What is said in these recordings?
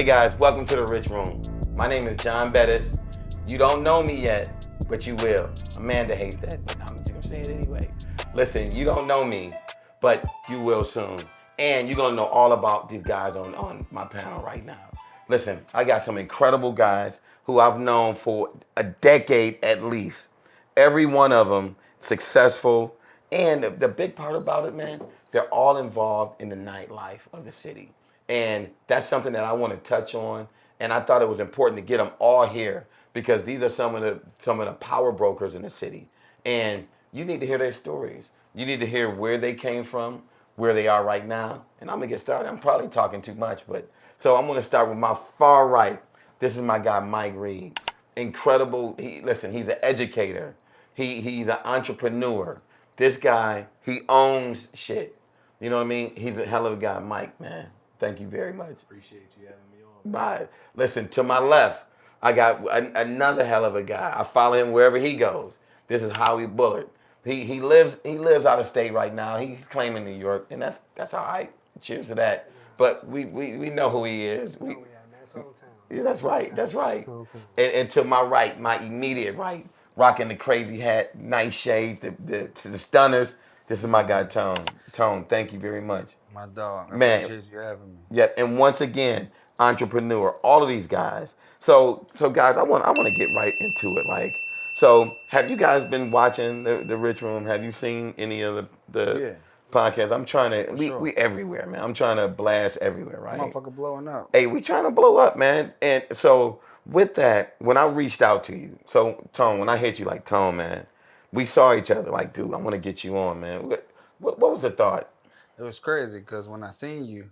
Hey guys, welcome to the Rich Room. My name is John Bettis. You don't know me yet, but you will. Amanda hates that, but I'm gonna say it anyway. Listen, you don't know me, but you will soon. And you're gonna know all about these guys on my panel right now. Listen, I got some incredible guys who I've known for a decade at least. Every one of them successful. And the big part about it, man, they're all involved in the nightlife of the city. And that's something that I want to touch on. And I thought it was important to get them all here because these are some of the power brokers in the city. And you need to hear their stories. You need to hear where they came from, where they are right now. And I'm gonna get started. I'm probably talking too much, but so I'm gonna start with my far right. This is my guy, Mike Reid. Incredible. He's an educator. He's an entrepreneur. This guy, he owns shit. You know what I mean? He's a hell of a guy, Mike, man. Thank you very much. Appreciate you having me on. Bye. Listen, to my left, I got another hell of a guy. I follow him wherever he goes. This is Howie Bullard. He lives out of state right now. He's claiming New York, and that's all right. Cheers to that. But we know who he is. Yeah, man, it's hometown. Yeah, that's right. That's right. And to my right, my immediate right, rocking the crazy hat, nice shades, the stunners. This is my guy, Tone. Tone, thank you very much. My dog. I Man, appreciate you having me. Yeah, and once again, entrepreneur, all of these guys. So guys, I want to get right into it. Like, so have you guys been watching the Rich Room? Have you seen any of the podcasts? I'm trying to we everywhere, man. I'm trying to blast everywhere, right? Motherfucker blowing up. Hey, we trying to blow up, man. And so with that, when I reached out to you, so Tone, when I hit you like, Tone, man, we saw each other like, dude, I want to get you on, man. What was the thought? It was crazy because when I seen you,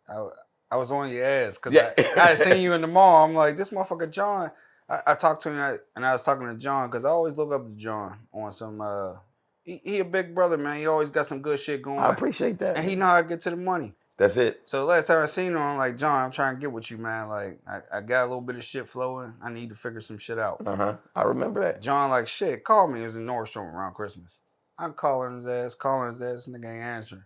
I was on your ass because Yeah. I had seen you in the mall. I'm like, this motherfucker John. I talked to him and I was talking to John because I always look up to John on some. He a big brother, man. He always got some good shit going. I appreciate that. And he know how to get to the money. That's it. So the last time I seen him, I'm like, John, I'm trying to get with you, man. Like, I got a little bit of shit flowing. I need to figure some shit out. I remember that. John, like, shit, call me. It was in Nordstrom around Christmas. I'm calling his ass, nigga ain't answering.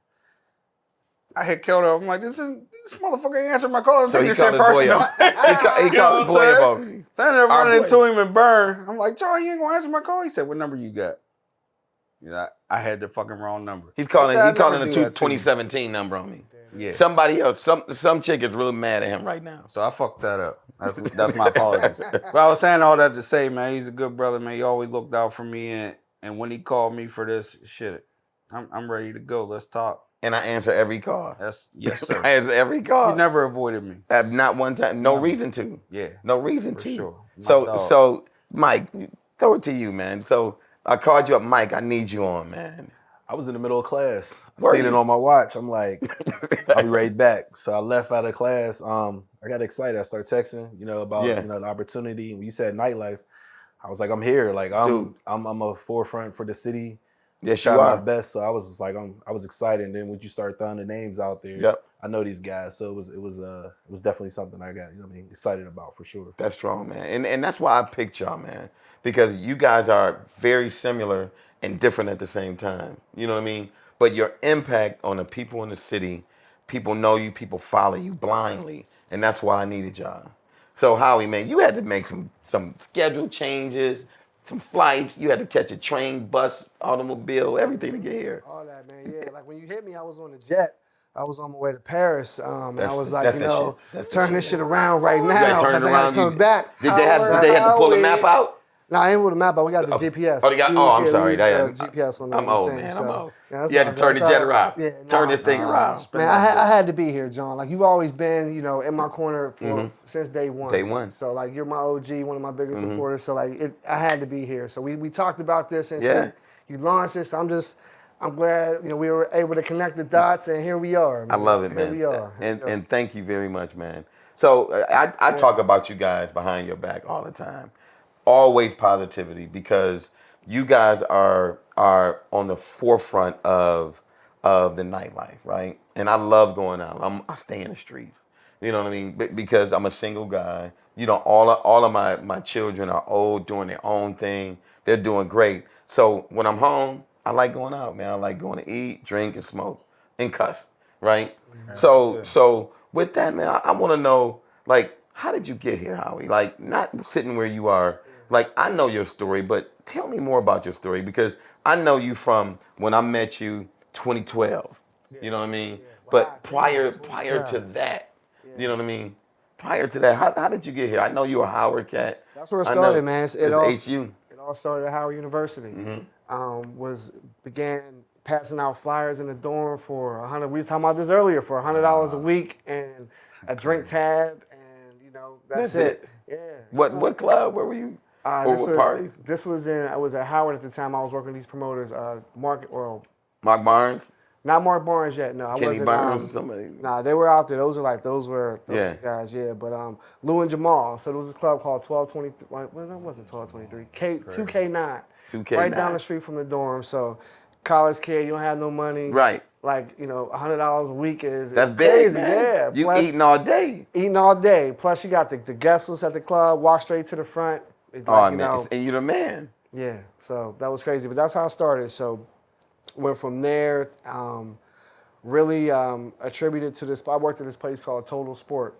I hit Keldo. I'm like, this motherfucker ain't answering my call. I'm taking this shit personal. He called the boy about me. So I ended up running into him and Burn. I'm like, John, you ain't gonna answer my call? He said, what number you got? Yeah, I had the fucking wrong number. He calling the 2017 number on me. Yeah. Somebody else, some chick is really mad at him right now. So I fucked that up. That's my apologies. But I was saying all that to say, man, he's a good brother, man. He always looked out for me, and when he called me for this shit, I'm ready to go. Let's talk. And I answer every call. Yes, sir. I answer every call. You never avoided me. Not one time. No reason to. Yeah. No reason For to. sure. So Mike, throw it to you, man. So I called you up, Mike. I need you on, man. I was in the middle of class. Were Seen you? it on my watch. I'm like, I'll be right back. So I left out of class. I got excited. I started texting, about the opportunity. When you said nightlife, I was like, I'm here. Like I'm a forefront for the city. Yes, Try you my are. best. So I was just like, I was excited. And then when you start throwing the names out there, Yep. I know these guys. So it was definitely something I got, excited about for sure. That's strong, man. And that's why I picked y'all, man. Because you guys are very similar and different at the same time. You know what I mean? But your impact on the people in the city, people know you, people follow you blindly. And that's why I needed y'all. So Howie, man, you had to make some schedule changes, some flights. You had to catch a train, bus, automobile, everything to get here. All that, man. Yeah, like when you hit me, I was on the jet. I was on my way to Paris, and I was like, turn this shit around right now because I gotta come back. Did they have to pull the map out? No, I ain't with the map, but we got the GPS. Oh, they got. Oh, I'm sorry. GPS on I'm old, thing, man. so, I'm old. Yeah, you had to turn the jet around. Yeah, turn this thing around. Man, I had to be here, John. Like you've always been, in my corner since day one. Day one. So like you're my OG, one of my biggest supporters. So like I had to be here. So we talked about this and you launched this. So I'm glad we were able to connect the dots, and here we are. Man. I love it, man. Here we are. And thank you very much, man. So I talk about you guys behind your back all the time. Always positivity because you guys are on the forefront of the nightlife, right? And I love going out. I stay in the streets. You know what I mean? Because I'm a single guy. All of my children are old, doing their own thing. They're doing great. So when I'm home, I like going out, man. I like going to eat, drink, and smoke, and cuss, right? So with that, man, I want to know, Like, how did you get here, Howie? Like, not sitting where you are. Like, I know your story, but tell me more about your story, because I know you from when I met you 2012. You know what I mean? Yeah. But Wow, prior to that, Yeah. you know what I mean? Prior to that, how did you get here? I know you a Howard cat. That's where it I know started, man. it's HU. It all started at Howard University. Began passing out flyers in the dorm for $100. We was talking about this earlier, for $100 a week and a drink tab, and that's it. Yeah. What club? Where were you? Or what parties? I was at Howard at the time. I was working with these promoters. Mark Barnes. Not Mark Barnes yet. No, I Kenny wasn't. Barnes. Somebody. Nah, they were out there. Those were guys. Yeah, but Lou and Jamal. So there was this club called 1223. Well, that wasn't 1223. 2K9. 2K9. Right down the street from the dorm. So college kid, you don't have no money. Right. Like, $100 a week that's crazy. Big, man. Yeah. You eating all day. Eating all day. Plus you got the guest list at the club. Walk straight to the front. Man, and you're the man. Yeah. So that was crazy. But that's how I started. So went from there. Really attributed to this. I worked at this place called Total Sport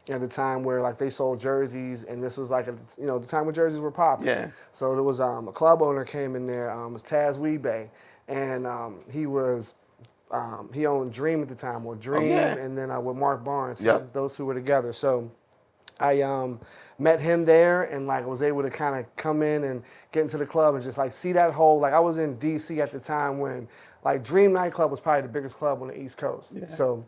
at the time, where like they sold jerseys, and this was like the time when jerseys were popular. Yeah. So there was a club owner came in there. It was Taz Weebay, and he owned Dream at the time, or Dream, and then with Mark Barnes. Yep. Those two were together. So I met him there, and like was able to kind of come in and get into the club and just like see that whole, like I was in DC at the time when like Dream nightclub was probably the biggest club on the East Coast. Yeah. So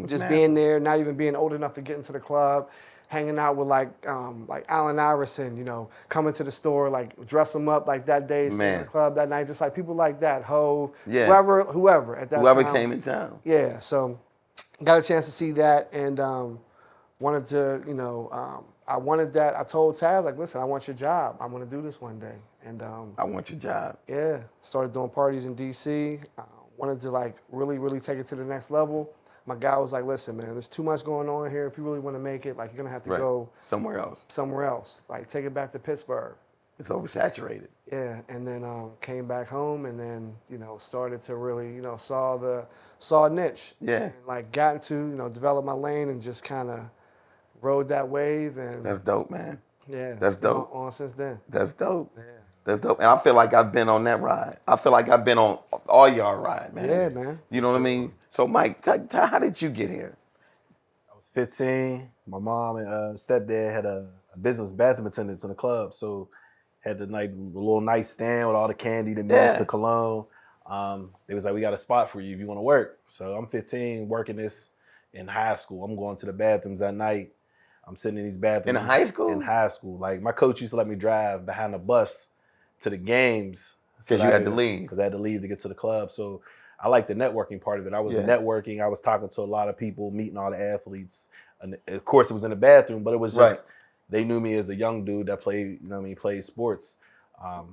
just being there, not even being old enough to get into the club, hanging out with like Allen Iverson, coming to the store, like dress them up like that day, sitting in the club that night, just like people like that, Ho, whoever at that time. Whoever came in town. Yeah, so got a chance to see that, and wanted to, I wanted that. I told Taz, like, listen, I want your job. I'm gonna do this one day. And I want your job. Yeah, started doing parties in DC. Wanted to like really, really take it to the next level. My guy was like, listen, man, there's too much going on here. If you really want to make it, like, you're gonna have to go somewhere else. Like, take it back to Pittsburgh. It's oversaturated. Yeah, and then came back home, and then started to really saw a niche. Yeah. And like got into develop my lane and just kind of rode that wave. And that's dope, man. Yeah, that's dope. On since then. That's dope. Yeah. That's dope. And I feel like I've been on that ride. I feel like I've been on all y'all ride, man. Yeah, man. You know what I mean? So, Mike, how did you get here? I was 15. My mom and stepdad had a business bathroom attendants in the club, so had the little nightstand with all the candy, the mints, the cologne. They was like, we got a spot for you if you want to work. So I'm 15, working this in high school. I'm going to the bathrooms at night. I'm sitting in these bathrooms. In high school? In high school. Like, my coach used to let me drive behind the bus to the games. Because you had to leave. Because I had to leave to get to the club. So I like the networking part of it. I was networking. I was talking to a lot of people, meeting all the athletes. And of course, it was in the bathroom, but it was just, they knew me as a young dude that played, played sports. I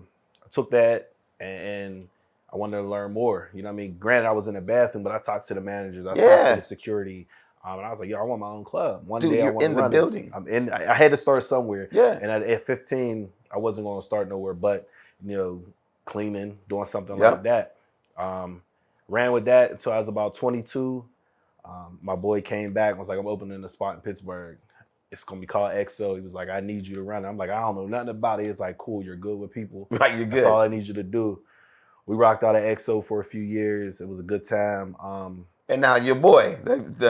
took that and I wanted to learn more. Granted, I was in the bathroom, but I talked to the managers. I talked to the security. And I was like, yo, I want my own club. One day I want to run in the building. I had to start somewhere. Yeah. And at 15, I wasn't going to start nowhere but, cleaning, doing something like that. Ran with that until I was about 22. My boy came back and was like, I'm opening a spot in Pittsburgh. It's going to be called XO. He was like, I need you to run it. I'm like, I don't know nothing about it. It's like, cool, you're good with people. Right, you're good. That's all I need you to do. We rocked out at XO for a few years. It was a good time. And now your boy.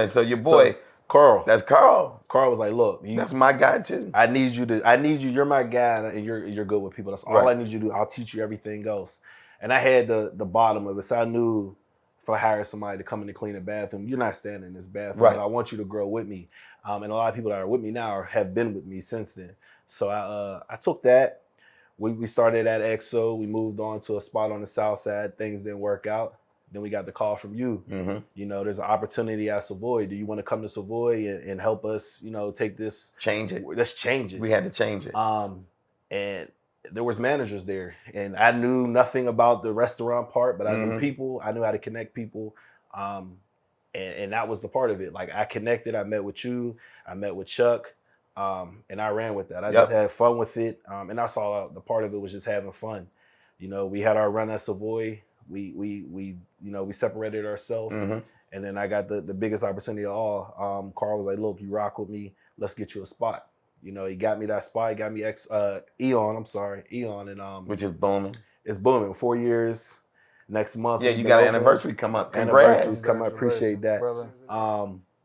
So your boy. Carl. That's Carl. Carl was like, look. That's my guy too. I need you. You're my guy and you're good with people. That's all I need you to do. I'll teach you everything else. And I had the bottom of it. So I knew if I hired somebody to come in and clean a bathroom, you're not standing in this bathroom. Right. But I want you to grow with me. And a lot of people that are with me now have been with me since then. So I took that. We started at XO. We moved on to a spot on the south side. Things didn't work out. Then we got the call from you. Mm-hmm. There's an opportunity at Savoy. Do you want to come to Savoy and help us, take this? Change it. Let's change it. We had to change it. And there was managers there. And I knew nothing about the restaurant part, but I knew people. I knew how to connect people. And that was the part of it. Like, I connected. I met with you. I met with Chuck. And I ran with that. I just had fun with it. And I saw the part of it was just having fun. We had our run at Savoy. We separated ourselves, And then I got the biggest opportunity of all. Carl was like, look, you rock with me. Let's get you a spot. You know, he got me that spot. He got me Eon, and which is booming. It's booming. 4 years next month. Yeah, you got an anniversary come up. Congrats. Anniversaries come up. Appreciate that. Brother.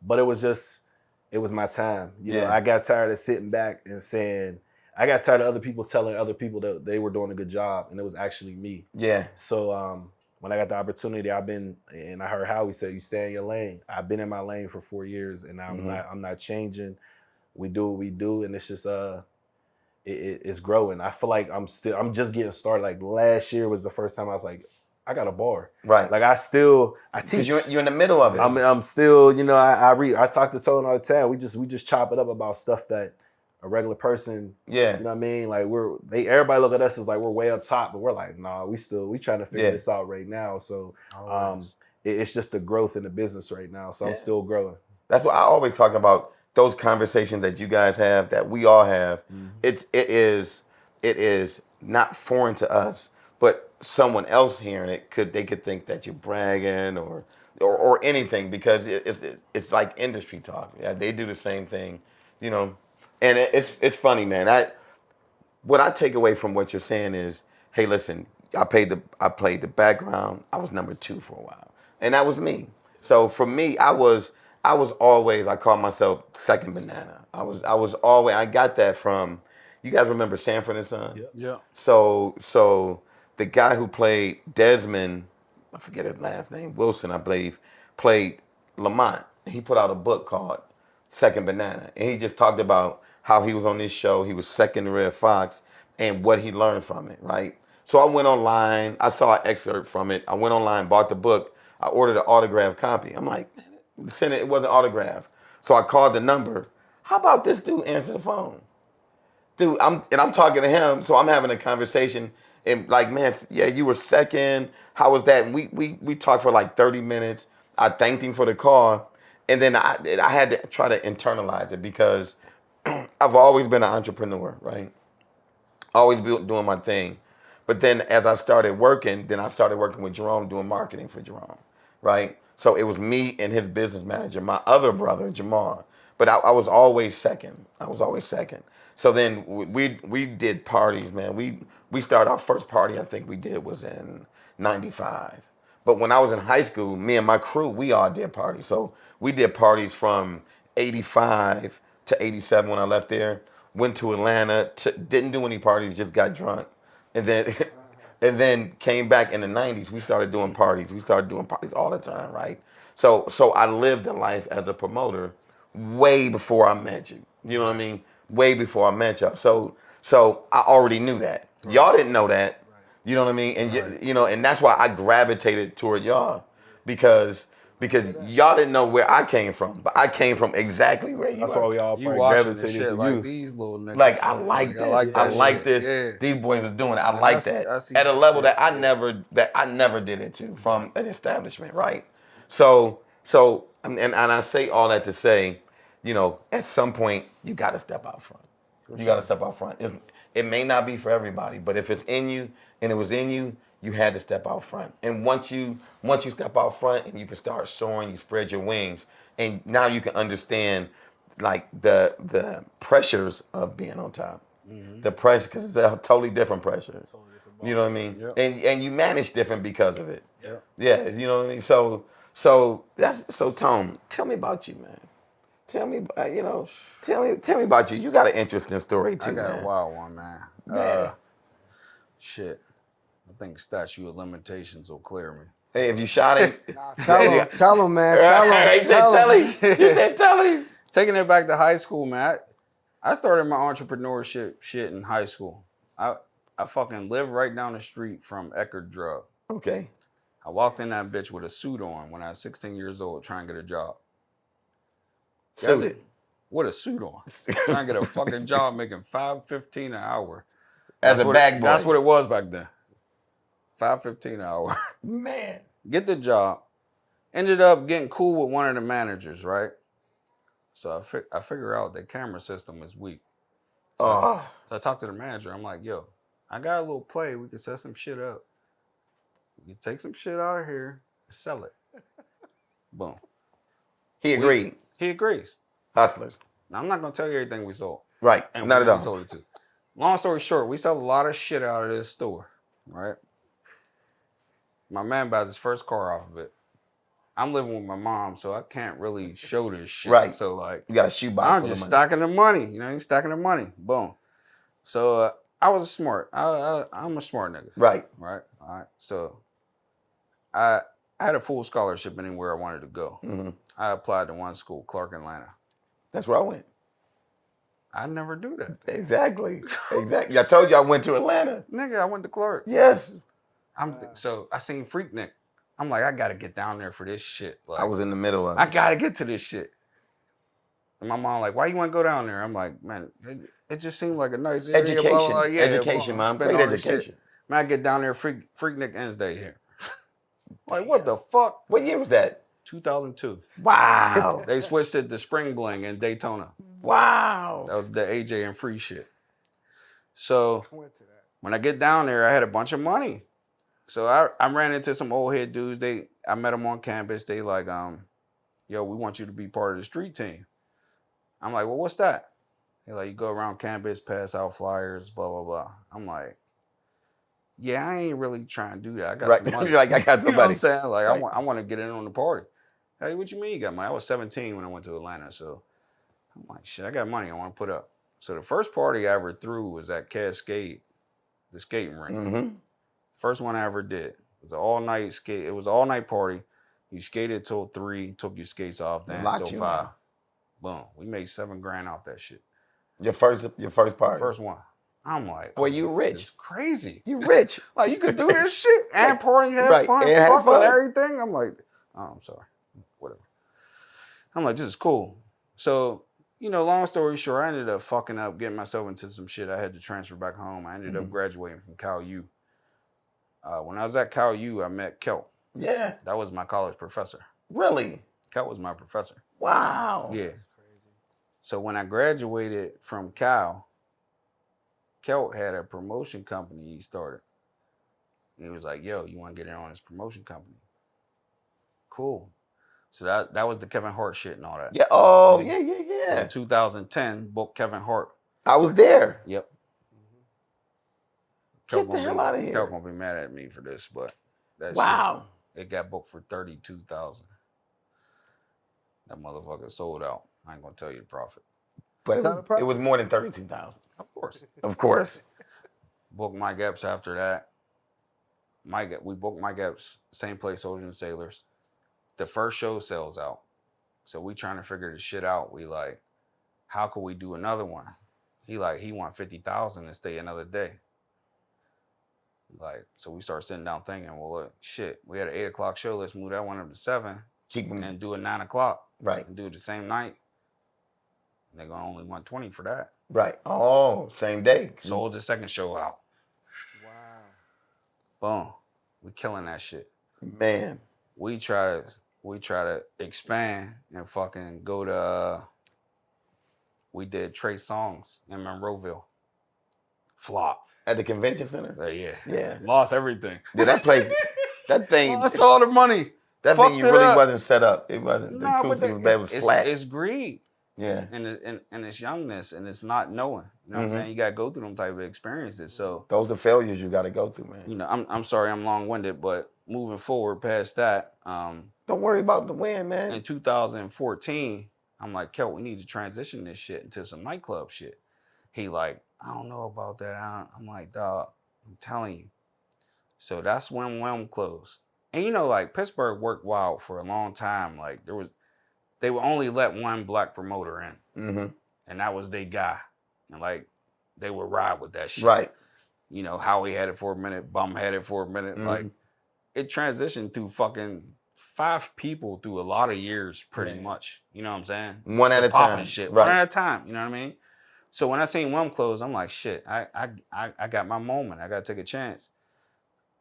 But it was my time. You know, I got tired of sitting back and saying, I got tired of other people telling other people that they were doing a good job, and it was actually me. Yeah. So when I got the opportunity, and I heard Howie say, you stay in your lane. I've been in my lane for 4 years, and I'm not changing. We do what we do, and it's just it's growing. I feel like I'm just getting started. Like last year was the first time I was like, I got a bar. Right. Like I teach. You're in the middle of it. I'm still, you know, I talk to Tone all the time. We just chop it up about stuff that a regular person, you know what I mean? Like everybody look at us as like we're way up top, but we're like, nah, we trying to figure this out right now. So it's just the growth in the business right now. So I'm still growing. That's what I always talk about. Those conversations that you guys have, that we all have, it is not foreign to us, but someone else hearing it they could think that you're bragging or anything, because it's like industry talk. Yeah, they do the same thing, you know. And it's funny, man. What I take away from what you're saying is, hey, listen, I played the background. I was number 2 for a while, and that was me. So for me, I was always, I call myself second banana. I was always, I got that from, you guys remember Sanford and Son? Yeah. So the guy who played Desmond, I forget his last name, Wilson, I believe, played Lamont. He put out a book called Second Banana, and he just talked about how he was on this show, he was second to Red Fox, and what he learned from it, right? So I went online, I saw an excerpt from it, I went online, bought the book, I ordered an autographed copy. I'm like, it wasn't autographed. So I called the number. How about this dude answer the phone? Dude, I'm talking to him, so I'm having a conversation, and like, man, yeah, you were second. How was that? And we talked for like 30 minutes. I thanked him for the call, and then I had to try to internalize it, because I've always been an entrepreneur, right? Always doing my thing. But then as I started working, with Jerome, doing marketing for Jerome, right? So it was me and his business manager, my other brother, Jamar. But I was always second. So then we did parties, man. We started our first party, I think we did, was in 95. But when I was in high school, me and my crew, we all did parties. So we did parties from 85 to 87 when I left there. Went to Atlanta, didn't do any parties, just got drunk. And then came back in the 90s. We started doing parties. All the time, right? So I lived a life as a promoter way before I met you. You know what I mean? Way before I met y'all. So I already knew that. Y'all didn't know that. You know what I mean? And you know, and that's why I gravitated toward y'all, because y'all didn't know where I came from, but I came from exactly where you That's are. why we all You gravitated shit to like you. these little niggas. Like, I like this. I like this. Yeah. These boys are doing it. I like that. I see At a that level shit. that I never did it to, from an establishment, right? So and I say all that to say, you know, at some point you got to step out front. You got to step out front. It may not be for everybody, but if it's in you and it was in you, you had to step out front. And once you step out front and you can start soaring, you spread your wings, and now you can understand like the pressures of being on top. The pressure, because it's a totally different pressure. You know what I mean? Yep. And you manage different because of it. Yep. Yeah, you know what I mean? So Tone, tell me about you, man. Tell me about you. You got an interesting story too, I got man. a wild one, man. Man. Shit. I think statute of limitations will clear me. Hey, if you shot him, Tell him, man. He said, tell him. Taking it back to high school, man. I started my entrepreneurship shit in high school. I fucking lived right down the street from Eckerd Drug. Okay. I walked in that bitch with a suit on when I was 16 years old trying to get a job. Suited. With a suit on. Trying to get a fucking job making $5.15 an hour. As a bag boy. That's what it was back then. $5.15 an hour. Man. Get the job. Ended up getting cool with one of the managers, right? So I figure out the camera system is weak. So I talked to the manager. I'm like, yo, I got a little play. We can set some shit up. We can take some shit out of here and sell it. Boom. He agreed. He agrees. Hustlers. Now, I'm not going to tell you everything we sold. Right. And Not at all. we sold it to. Long story short, we sell a lot of shit out of this store, right? My man buys his first car off of it. I'm living with my mom, so I can't really show this shit. Right. So, like, You got a shoebox I'm full just of money. stacking the money. You know, he's stacking the money. Boom. So, I was smart. I'm a smart nigga. Right. Right. All right. So, I had a full scholarship anywhere I wanted to go. Mm-hmm. I applied to one school, Clark, Atlanta. That's where I went. I never do that. Exactly. Exactly. I told you I went to Atlanta. Nigga, I went to Clark. Yes. So I seen Freaknik. I'm like, I gotta get down there for this shit. Like, I was in the middle of it. I gotta get to this shit. And my mom like, why you want to go down there? I'm like, man, it just seemed like a nice area. Education. Blah, blah, blah. Yeah, Education, well, Mom. spend Great all this education. shit. Man, I get down there, Freaknik ends day here. Like, what the fuck? What year was that? 2002. Wow. They switched it to Spring Bling in Daytona. Wow. That was the AJ and Free shit. So I went to that. when I get down there, I had a bunch of money. So I ran into some old head dudes. I met them on campus. They like, yo, we want you to be part of the street team. I'm like, well, what's that? They're like, you go around campus, pass out flyers, blah, blah, blah. I'm like, yeah, I ain't really trying to do that. I got some money. You're like, I got You know what I'm somebody. saying? Like, Right. I want to get in on the party. Hey, what you mean you got money? I was 17 when I went to Atlanta. So I'm like, shit, I got money I want to put up. So the first party I ever threw was at Cascade, the skating rink. Mm-hmm. First one I ever did. It was an all-night skate. It was an all-night party. You skated till 3, took your skates off, danced Locked till you 5. in. Boom. We made $7,000 off that shit. Your first party. First one. I'm like, Boy, you rich. It's crazy. You rich. Like, you could do this shit and party, have Right, fun, and have fuck fun. and everything. I'm like, oh, I'm sorry. Whatever. I'm like, this is cool. So, you know, long story short, I ended up fucking up, getting myself into some shit. I had to transfer back home. I ended up graduating from Cal U. When I was at Cal U, I met Kelt. Yeah. That was my college professor. Really? Kelt was my professor. Wow. Yeah. So when I graduated from Cal, Kelt had a promotion company he started. And he was like, yo, you want to get in on this promotion company? Cool. So that was the Kevin Hart shit and all that. Yeah. Oh, So yeah. in 2010, booked Kevin Hart. I was there. Yep. Get the hell out of here. Kelt gonna be mad at me for this, but that Wow. shit, it got booked for $32,000. That motherfucker sold out. I ain't gonna tell you the profit. But Is that a it was more than 32,000. Of course. Of course. Booked Mike Epps after that. We booked Mike Epps, same place, Soldiers and Sailors. The first show sells out. So we trying to figure this shit out. We like, how could we do another one? He want 50,000 and stay another day. Like, so we start sitting down thinking, well, look, shit, we had an 8 o'clock show. Let's move that one up to 7 Keep them. and do a 9 o'clock Right. and do it the same night. And they're gonna only want 20 for that. Right. Oh, same day. Sold the second show out. Wow. Boom. We killing that shit. Man. We try to expand and fucking go to we did Trey Songz in Monroeville. Flop. At the convention center? Yeah. Yeah. Lost everything. Did that place, that thing, Lost all the money. that fucked venue it really up. wasn't set up. It wasn't. The Nah, but acoustic was bad. It was flat. It's greed Yeah. and it's youngness and it's not knowing. You know what I'm saying? You gotta go through them type of experiences. So Those are failures you got to go through, man. you know, I'm sorry I'm long-winded, but moving forward past that, Don't worry about the win, man. in 2014, I'm like, Kelt, we need to transition this shit into some nightclub shit. He like, I don't know about that. I'm like, dog, I'm telling you. So that's when Whelm closed. And you know, like Pittsburgh worked wild for a long time. Like they would only let one black promoter in. Mm-hmm. And that was their guy. And like, they would ride with that shit. Right. You know, Howie had it for a minute, Bum had it for a minute. Mhm. Like, it transitioned through fucking 5 people through a lot of years, pretty Man. much. You know what I'm saying? One at a Popping time. shit. Right. One at a time. You know what I mean? So when I seen Whelm close, I'm like, shit, I got my moment. I got to take a chance.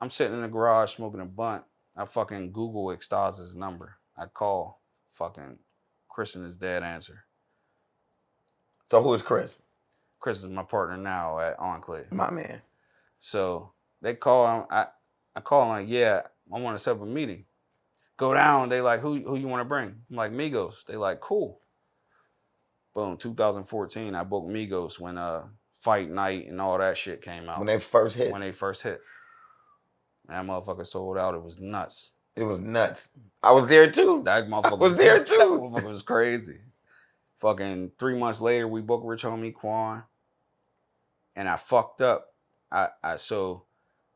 I'm sitting in the garage smoking a blunt. I fucking Google Extasa's number. I call fucking Chris and his dad answer. So who is Chris? Chris is my partner now at Enclave. My man. So they call him. I call him like, yeah, I want to set up a meeting. Go down. They like, who you want to bring? I'm like, Migos. They like, cool. Boom, 2014, I booked Migos when Fight Night and all that shit came out. When they first hit. When they first hit. And that motherfucker sold out. It was nuts. It was nuts. I was there too. That motherfucker was there too. That motherfucker was crazy. Fucking 3 months later, we booked Rich Homie Quan. And I fucked up. So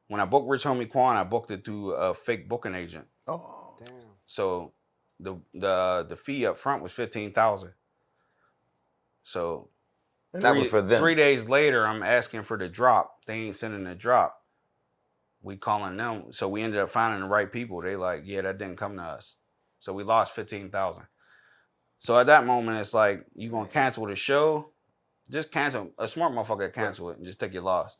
when I booked Rich Homie Quan, I booked it through a fake booking agent. Oh. Damn. So the fee up front was $15,000. So And that was for them. 3 days later, I'm asking for the drop. They ain't sending the drop. We calling them. So we ended up finding the right people. They like, yeah, that didn't come to us. So we lost $15,000. So at that moment, it's like, you gonna cancel the show? Just cancel. A smart motherfucker cancel it and just take your loss.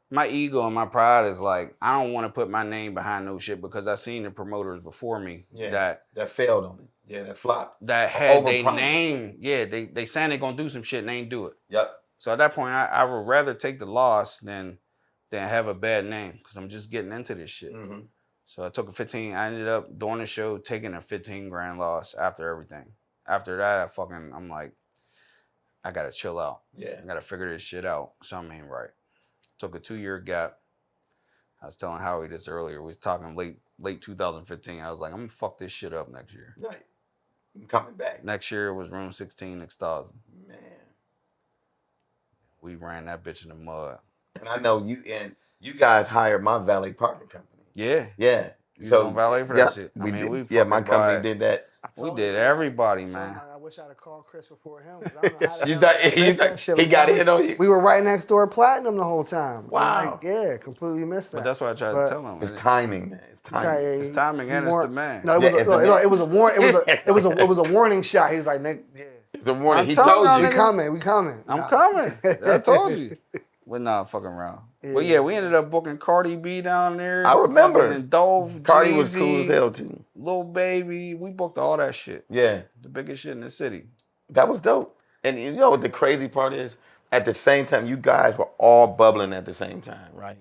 My ego and my pride is like, I don't want to put my name behind no shit because I seen the promoters before me that failed on it. Yeah, that flopped. That had their name. Yeah, they saying they gonna do some shit and they ain't do it. Yep. So at that point, I would rather take the loss than have a bad name because I'm just getting into this shit. Mm-hmm. So I took I ended up doing the show, taking a 15 grand loss after everything. After that, I'm like, I gotta chill out. Yeah. I gotta figure this shit out. Something ain't right. Took a 2-year gap. I was telling Howie this earlier. We was talking late 2015. I was like, I'm gonna fuck this shit up next year. Right. I'm coming back. Next year was Room 16 Extasia. Man. We ran that bitch in the mud. And I know you guys hired my valet parking company. Yeah. Yeah. You so valet for that shit. My company did that. We did everybody, man. I wish I'd have called Chris before him. I don't know how he got in on you. We were right next door Platinum the whole time. Wow. Yeah, completely missed that. But that's what I tried to tell him. It's timing, man. It's timing and it's the man. No, it was a warning. It was a warning shot. He was like, yeah. It's a warning. He told you. We coming. I'm coming. I told you. We're not fucking around. Yeah. But yeah, we ended up booking Cardi B down there. I remember. And Dove, Cardi Jeezy, was cool as hell too. Lil Baby. We booked all that shit. Yeah. The biggest shit in the city. That was dope. And you know what the crazy part is? At the same time, you guys were all bubbling at the same time, right?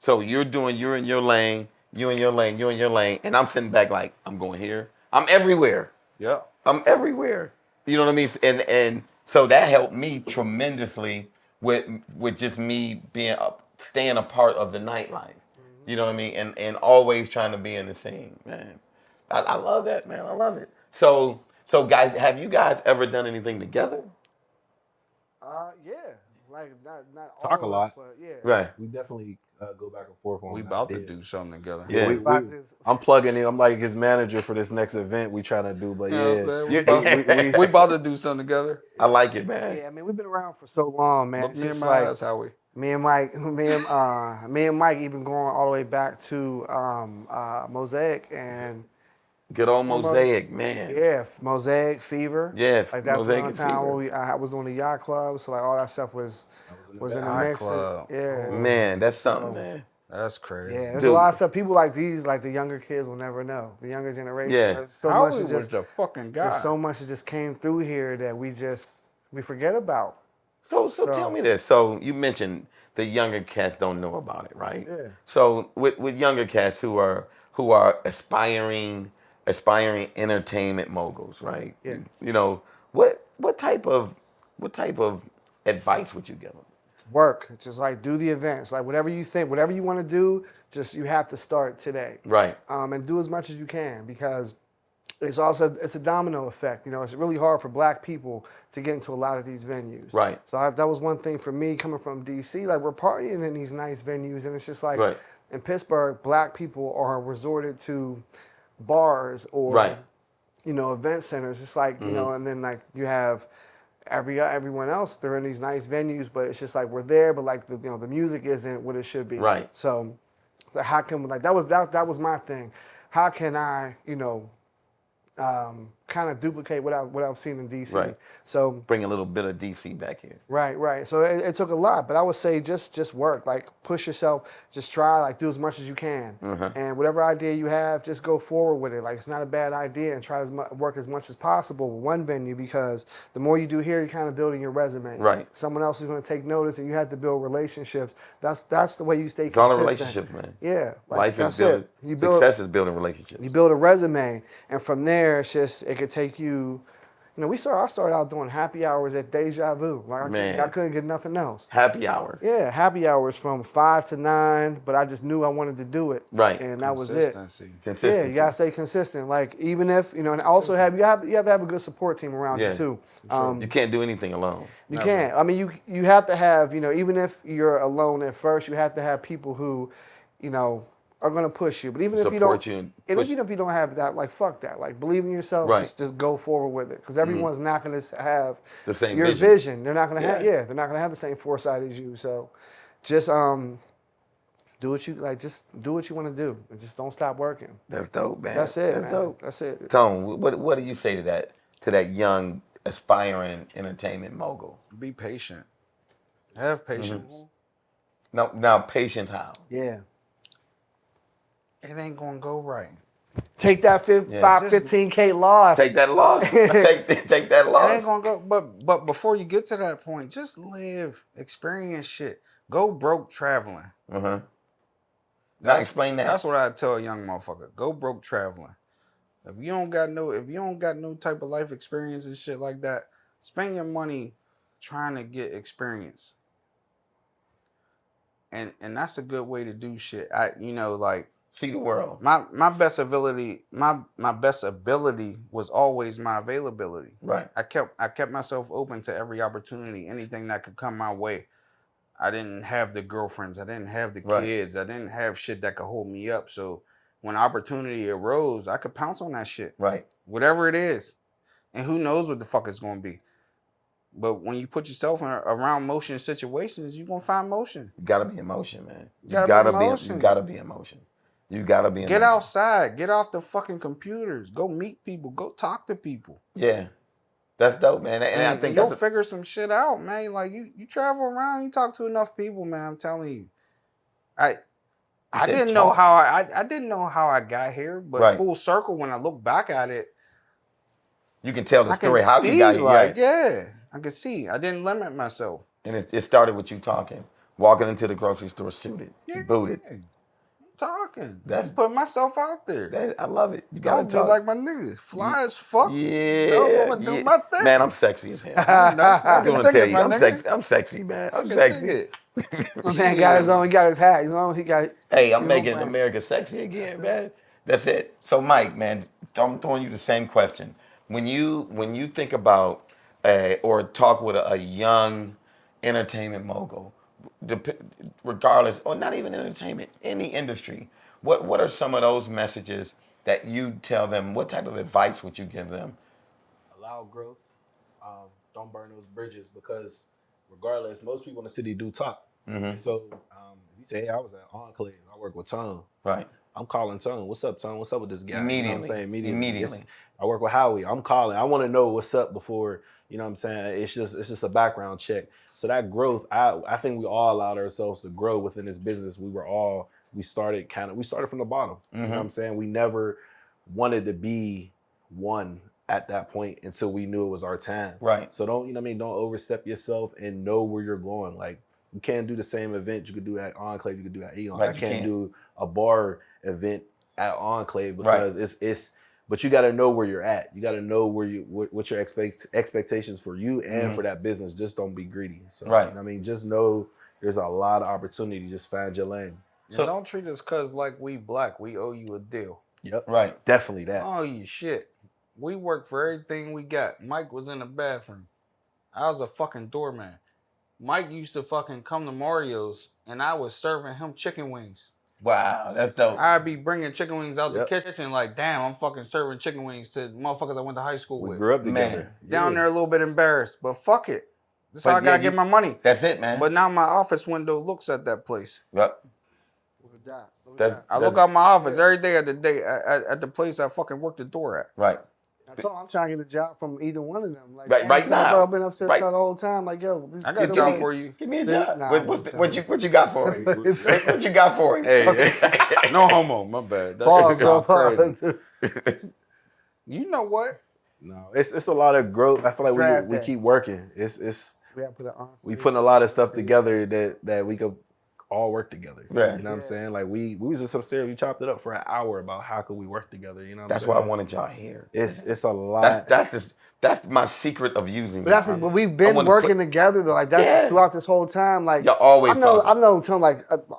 So you're in your lane, you in your lane, and I'm sitting back like, I'm going here. I'm everywhere. Yeah. I'm everywhere. You know what I mean? And so that helped me tremendously with just me staying a part of the nightlife. You know what I mean? And always trying to be in the scene, man. I love that, man. I love it. So guys, have you guys ever done anything together? Yeah. Like not talk all a of lot. us, but yeah. Right. We definitely go back and forth on. We about to do something together. Yeah. I'm plugging in. I'm like his manager for this next event we trying to do. But we about to do something together. I like it, man. Yeah, I mean we've been around for so long, man. Look me in my eyes, Howie. Me and Mike even going all the way back to Mosaic and good old Mosaic, man. Yeah, Mosaic Fever. Yeah, like that's Mosaic one time where I was doing the yacht club, so like all that stuff was in the mix. Club. Yeah, man, that's something, man. That's crazy. Yeah, there's a lot of stuff. People like these, like the younger kids, will never know. The younger generation. Yeah, Howie was the fucking guy. There's so much that just came through here that we forget about. So tell me this. So you mentioned the younger cats don't know about it, right? Yeah. So with younger cats who are aspiring entertainment moguls, right? Yeah. You know, what type of advice would you give them? Work. Just like do the events. Like whatever you think, whatever you want to do, just you have to start today. Right. And do as much as you can because it's a domino effect. You know, it's really hard for Black people to get into a lot of these venues. Right. So that was one thing for me coming from DC. Like we're partying in these nice venues, and it's just like in Pittsburgh, Black people are resorted to bars or event centers. It's like you know, and then like you have everyone else. They're in these nice venues, but it's just like we're there, but like the music isn't what it should be. Right. So how can that was my thing. How can I kind of duplicate what I've seen in DC. Right. So bring a little bit of DC back here. Right. So it took a lot, but I would say just work, like push yourself, just try, like do as much as you can, and whatever idea you have, just go forward with it. Like it's not a bad idea, and try to work as much as possible with one venue, because the more you do here, you're kind of building your resume. Right. Someone else is going to take notice, and you have to build relationships. That's the way you stay It's all a consistent. relationship, man. Yeah, like, Life that's is building. it. Success is building relationships. You build a resume, and from there, it could take you. You know, I started out doing happy hours at Deja Vu. Like I couldn't get nothing else. Happy hour. Yeah, happy hours from 5 to 9, but I just knew I wanted to do it. Right. And that was it. Consistency. Yeah, you gotta stay consistent. Like even if and also you have to have a good support team around you too. You can't do anything alone. You can't. I mean, you have to have even if you're alone at first, you have to have people who, are gonna push you. But even if you don't, even if you don't have that, like fuck that. Like believe in yourself. Right. Just go forward with it, because everyone's not gonna have the same your vision. They're not gonna have. Yeah, they're not gonna have the same foresight as you. So, just do what you like. Just do what you want to do, and just don't stop working. That's dope, man. That's it. That's dope. That's it. Tone, what do you say to that young aspiring entertainment mogul? Be patient. Have patience. Now patience how? Yeah. It ain't gonna go right. Take that 15K loss. Take that loss. take that loss. It ain't gonna go. But before you get to that point, just live, experience shit. Go broke traveling. Now explain that. That's what I tell a young motherfucker. Go broke traveling. If you don't got no type of life experience and shit like that, spend your money trying to get experience. And that's a good way to do shit. See the world. My best ability was always my availability. Right. I kept myself open to every opportunity, anything that could come my way. I didn't have the girlfriends, I didn't have the kids, I didn't have shit that could hold me up. So when opportunity arose, I could pounce on that shit. Right. Whatever it is. And who knows what the fuck it's gonna be. But when you put yourself around motion situations, you're gonna find motion. You gotta be in motion, man. You gotta be in motion. You gotta be in motion. You gotta be in Get motion. outside. Get off the fucking computers. Go meet people. Go talk to people. Yeah. That's dope, man. And I think you'll figure some shit out, man. Like you travel around, you talk to enough people, man. I'm telling you. I didn't know how I didn't know how I got here, but full circle when I look back at it, you can tell the story how you got here. Like, yeah, I can see. I didn't limit myself. And it started with you talking, walking into the grocery store suited, booted. Yeah. Talking. That's putting myself out there. I love it. You gotta talk. Be like my niggas. Fly as fuck. Yeah. I'm gonna do my thing. Man, I'm sexy as hell. I'm gonna tell you, I'm sexy, man. I'm sexy. Man got his own. He got his hat. He got. Hey, I'm making America sexy again, man. That's it. So, Mike, man, I'm throwing you the same question. When you think about or talk with a young entertainment mogul, regardless, or not even entertainment, any industry, what are some of those messages that you tell them? What type of advice would you give them? Allow growth. Don't burn those bridges, because regardless, most people in the city do talk. Mm-hmm. So if you say, hey, I was at Enclave, I work with Tone. Right. I'm calling Tone. What's up, Tone? What's up with this guy? Immediately. You know what I'm saying? Immediately. I work with Howie. I'm calling. I want to know what's up before, you know what I'm saying? It's just a background check. So that growth, I think we all allowed ourselves to grow within this business. We started from the bottom. Mm-hmm. You know what I'm saying? We never wanted to be one at that point until we knew it was our time. Right. So don't overstep yourself and know where you're going. Like, you can't do the same event you could do at Enclave, you could do at Eon. I can't do a bar event at Enclave because it's but you got to know where you're at. You got to know what your expectations for you and for that business. Just don't be greedy. So, just know there's a lot of opportunity. Just find your lane. So don't treat us cuz like we black. We owe you a deal. Yep. Right. Definitely that. Oh, you shit. We work for everything we got. Mike was in the bathroom. I was a fucking doorman. Mike used to fucking come to Mario's and I was serving him chicken wings. Wow, that's dope. I'd be bringing chicken wings out the kitchen like, damn, I'm fucking serving chicken wings to motherfuckers I went to high school with. We grew up together. Down there a little bit embarrassed, but fuck it. That's how I gotta get my money. That's it, man. But now my office window looks at that place. Yep. Look at that. I look out my office every day at the place I fucking work the door at. Right. Now I'm trying to get a job from either one of them. Like, right now. Bro, I've been upstairs Right. the whole time. Like, yo, I got a job for you. Give me a job. Nah, What you got for him? What you got for him? Hey, no homo. My bad. Pause, bro. Crazy. Pause. You know what? No, it's a lot of growth. I feel like Draft we day. keep working. It's We gotta put it on. we putting a lot of stuff together that we could all work together. Yeah. You know what I'm saying? Like we was just upstairs, we chopped it up for an hour about how could we work together. You know what I'm That's saying? why I wanted y'all here. It's a lot. That's my secret of using. But that's but we've been working together though. Like that's throughout this whole time. Like y'all always. I've known Tone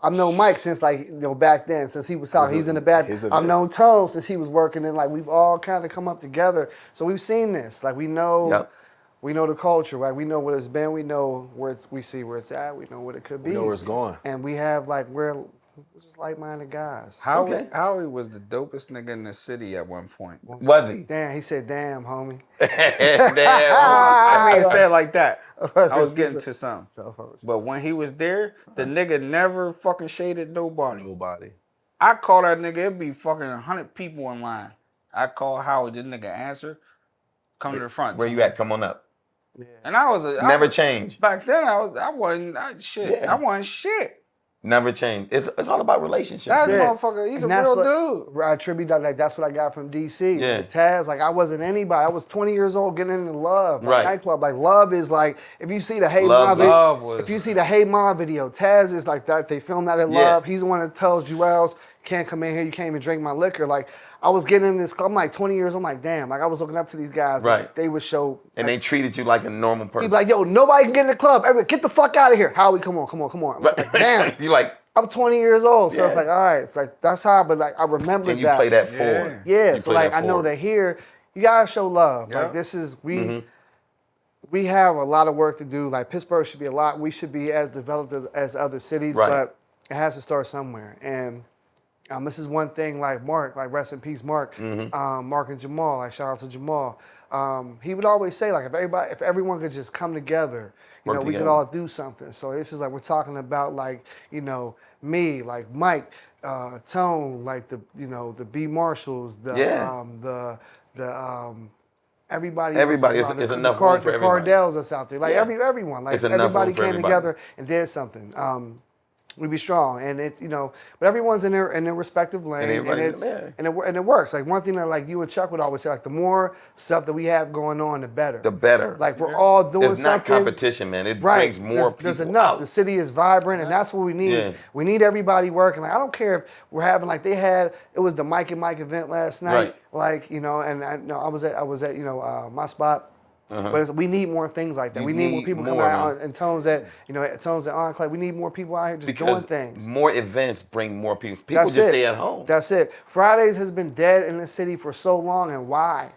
I've known Mike since back then since he was talking. He's in the back. I've known Tone since he was working and like we've all kind of come up together. So we've seen this. Like we know. Yep. We know the culture, right? We know what it's been. We know we see where it's at. We know what it could be. We know where it's going. And we have we're just like-minded guys. Howie was the dopest nigga in the city at one point. Was he? Damn, he said, "Damn, homie." Damn. I mean, say it like that. I was getting to something. No, But when he was there, the nigga never fucking shaded nobody. Nobody. I call that nigga, it'd be fucking 100 people in line. I call Howie, this nigga answer, come to the front. Where you at? Come on up. Yeah. And I was Never changed. Back then, I wasn't shit. Never changed. It's all about relationships. That Yeah. motherfucker, he's And a that's real dude. I attribute that. Like that's what I got from DC. Yeah. Taz, I wasn't anybody. I was 20 years old getting into love. Right. Nightclub. Love is if you see the Hey Love- Ma video, Love was- if you see the Hey Ma video, Taz is like that. They filmed that in Yeah. Love. He's the one that tells Jewels, you can't come in here. You can't even drink my liquor. Like I was getting in this club. I'm 20 years old. I'm like, damn. I was looking up to these guys. Right. They would show. And they treated you like a normal person. He'd be like, yo, nobody can get in the club. Everybody, get the fuck out of here. Howie, come on. I'm like, damn. You like, I'm 20 years old, so it's Yeah. like, all right, it's like that's how. But I remember can you that. play that forward? Yeah, You so play that I know forward. that here you gotta show love. Yeah. Like this is we have a lot of work to do. Like Pittsburgh should be we should be as developed as other cities, Right. but it has to start somewhere. And this is one thing. Like Mark, rest in peace, Mark. Mark and Jamal. Shout out to Jamal. He would always say if everyone could just come together, we could together. all do something. So this is we're talking about me, Mike, Tone, the B Marshalls, everybody. Everybody. else It's the enough room for the everybody. Cardells that's out there. Everyone. It's enough Everybody room for came everybody. together and did something. We'd be strong, and but everyone's in their respective lane, and it works. Like one thing that you and Chuck would always say, the more stuff that we have going on, the better. The better. We're all doing It's not something. competition, man. It brings more people There's enough. out. The city is vibrant, and that's what we need. Yeah. We need everybody working. I don't care if we're having it was the Mike and Mike event last night. Right. And I was at my spot. But we need more things like that. We need more people coming out and Tones at Enclave. We need more people out here just doing things. More events bring more people. People just stay at home. That's it. Fridays has been dead in the city for so long, and why?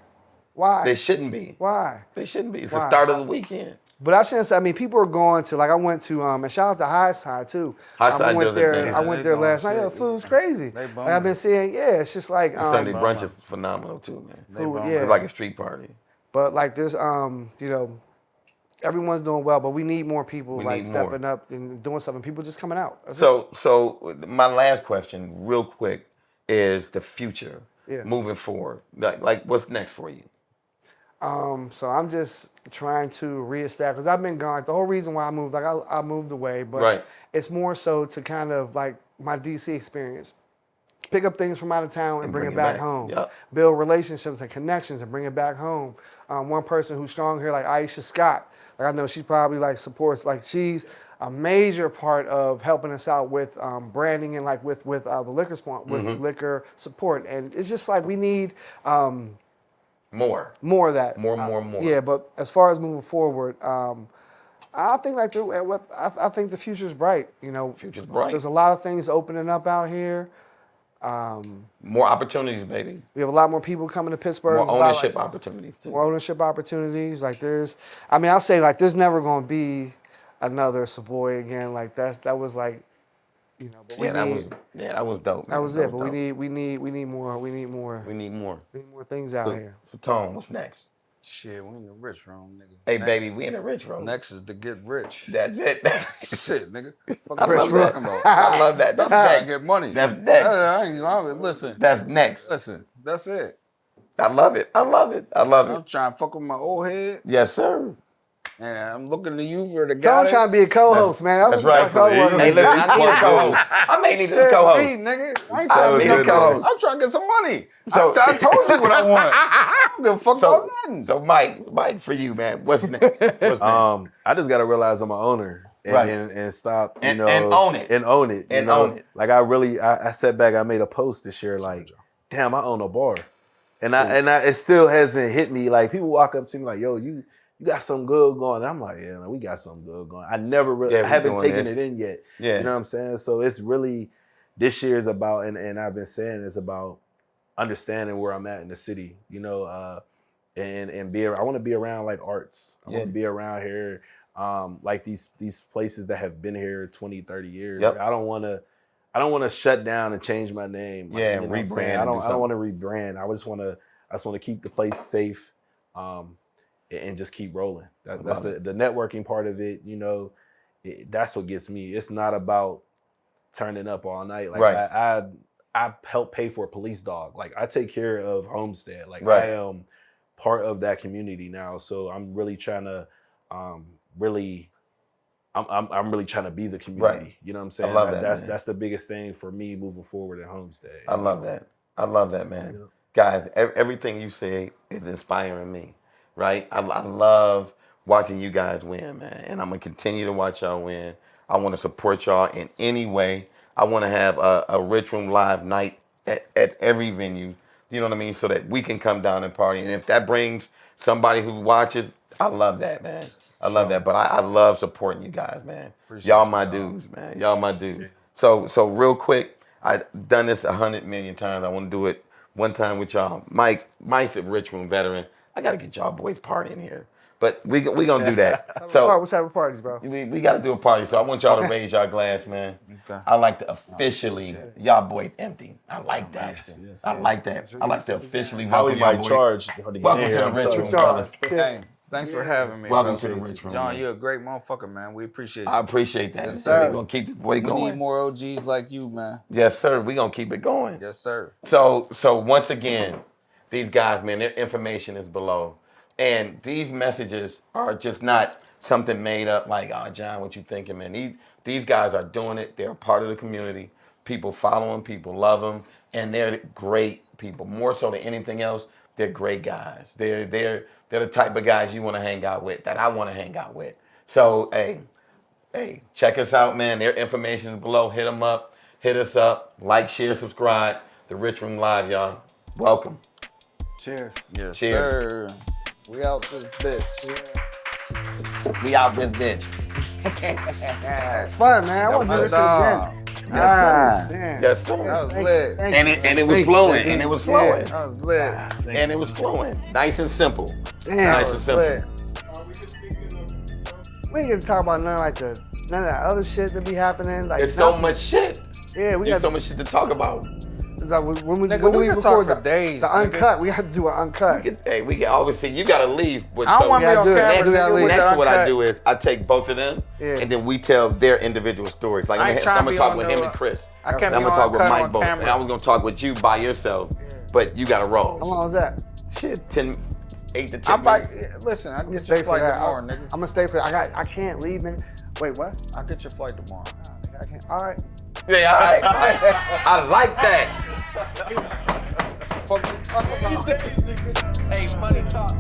Why? They shouldn't be. Why? They shouldn't be. It's Why? the start of the weekend. But I shouldn't say. People are going to I went to and shout out to High Side too. High Side I went does it there. amazing. I went there last night. Yo, food's crazy. They bum I've been seeing. Yeah, it's just Sunday brunch is phenomenal too, man. food, It's like a street party. But there's everyone's doing well, but we need more people need stepping up and doing something. People just coming out. That's So my last question, real quick, is the future moving forward. Like what's next for you? So I'm just trying to reestablish because I've been gone. The whole reason why I moved, I moved away, but it's more so to kind of my DC experience. Pick up things from out of town and bring it back home. Yep. Build relationships and connections and bring it back home. One person who's strong here, like Aisha Scott, I know she probably supports, she's a major part of helping us out with branding and with the liquor liquor support. And it's just we need More of that. More. Yeah, but as far as moving forward, I think I think the future's bright. Future's bright. There's a lot of things opening up out here. More opportunities, baby. We have a lot more people coming to Pittsburgh. More ownership opportunities too. More ownership opportunities. I'll say there's never going to be another Savoy again. That was But that was dope. Man. That was it. But dope. we need more. We need more. We need more. We need more things out here. So Tone, what's next? Shit, we in the rich room, nigga. Hey, baby, we in the rich room. Next is to get rich. That's it. Shit, nigga. What I the fuck love you talking that. about? I love that. That's That's next. get money. That's next. Listen. That's next. Listen. That's it. I love it. I love it. I love I'm it. trying to fuck with my old head, Yes, sir. and I'm looking to you for the guy. So I'm trying to be a co-host, man. That's right. Hey, listen, I need a co-host. I may need a co-host. Hey, nigga. I ain't I trying to need be a a co-host. co-host. I'm trying to get some money. So- I told you what I want. I don't give a fuck about nothing. So Mike, for you, man, what's next? What's next? I just gotta realize I'm an owner and, Right. and stop, you And- know, and own it. and own it, you And know? own it. Like I sat back, I made a post this year, like, damn, I own a bar, and it still hasn't hit me. Like people walk up to me like, yo, you got something good going. And I'm like, yeah, man, we got something good going. I never really, Yeah, I haven't doing taken this. it in yet. Yeah. You know what I'm saying? So it's really, this year is about, and I've been saying it's about understanding where I'm at in the city, you know, and I want to be around like arts. I want to be around here, like these places that have been here 20, 30 years. Yep. Like, I don't want to shut down and change my name. Like, Yeah, you know what I'm rebrand saying? and I do don't want to rebrand. I just want to keep the place safe, and just keep rolling. That's the networking part of it. You know, that's what gets me. It's not about turning up all night. Like Right. I help pay for a police dog. Like I take care of Homestead. Like Right. I am part of that community now. So I'm really trying to I'm really trying to be the community. Right. You know what I'm saying? I love that, man. That's the biggest thing for me moving forward at Homestead. I love that. I love that, man. Yeah. Guys, everything you say is inspiring me, right? I love watching you guys win, man. And I'm going to continue to watch y'all win. I want to support y'all in any way. I want to have a Rich Room Live night at every venue, you know what I mean? So that we can come down and party. And if that brings somebody who watches, I love that, man. I love that. But I love supporting you guys, man. Y'all my dudes, man. Y'all my dudes. So real quick, I've done this 100 million times. I want to do it one time with y'all. Mike's a Rich Room veteran. I got to get y'all boys partying here. But we going to do that. So What's type of parties, bro? we got to do a party. So I want y'all to raise y'all glass, man. Okay. I like to officially, y'all boy empty. I like that. Yes. I like that. I like to officially How we welcome y'all might boy. charge. Welcome to the Rich Room, brothers. Hey, thanks for having me. Welcome bro. to the Rich Room, John, man. you're a great motherfucker, man. We appreciate you. I appreciate that. Yes, So sir. we're going to keep the boy We going. need more OGs like you, man. Yes, sir. We're going to keep it going. Yes, sir. So once again, these guys, man, their information is below. And these messages are just not something made up like, oh, John, what you thinking, man? These guys are doing it. They're a part of the community. People follow them. People love them. And they're great people. More so than anything else, they're great guys. They're the type of guys you want to hang out with, that I want to hang out with. So, hey, check us out, man. Their information is below. Hit them up. Hit us up. Like, share, subscribe. The Rich Room Live, y'all. Welcome. Cheers. Yes, Cheers. sir. We out this bitch. We out this bitch. It's fun, man. I want to do this shit dog. again. Yes, sir. Man. Yes, sir. That was Thank lit. you, thank And you. it was Thank you, flowing. thank you. And it was flowing. That was lit. And it was flowing. Nice and simple. Damn. Nice and simple. Lit. We ain't gonna talk about none of that other shit that be happening. Like There's so nothing. much shit. Yeah, we There's got so much shit to talk about. when we Nigga, we can record talk for days, the nigga. uncut. We have to do an uncut. Hey, we can always see you gotta leave. With I don't want to be Yeah, on do it. camera. Do that nigga, later. with Next, the what I uncut. do is I take both of them, Yeah. and then we tell their individual stories. Like I ain't I'm trying to gonna be talk on with no, him and Chris. I can't And I'm be gonna on talk with uncut Mike on both, camera. and I was gonna talk with you by yourself. But you gotta roll. How long is that? Shit, 8 to 10 I'm like, minutes. listen, I I'm gonna get stay your for flight that. tomorrow, I'm nigga. gonna stay for that. I can't leave, man. Wait, what? I'll get your flight tomorrow. I can't. All right. Yeah, all right. I like that. Fuck you talking about? Hey, money talk.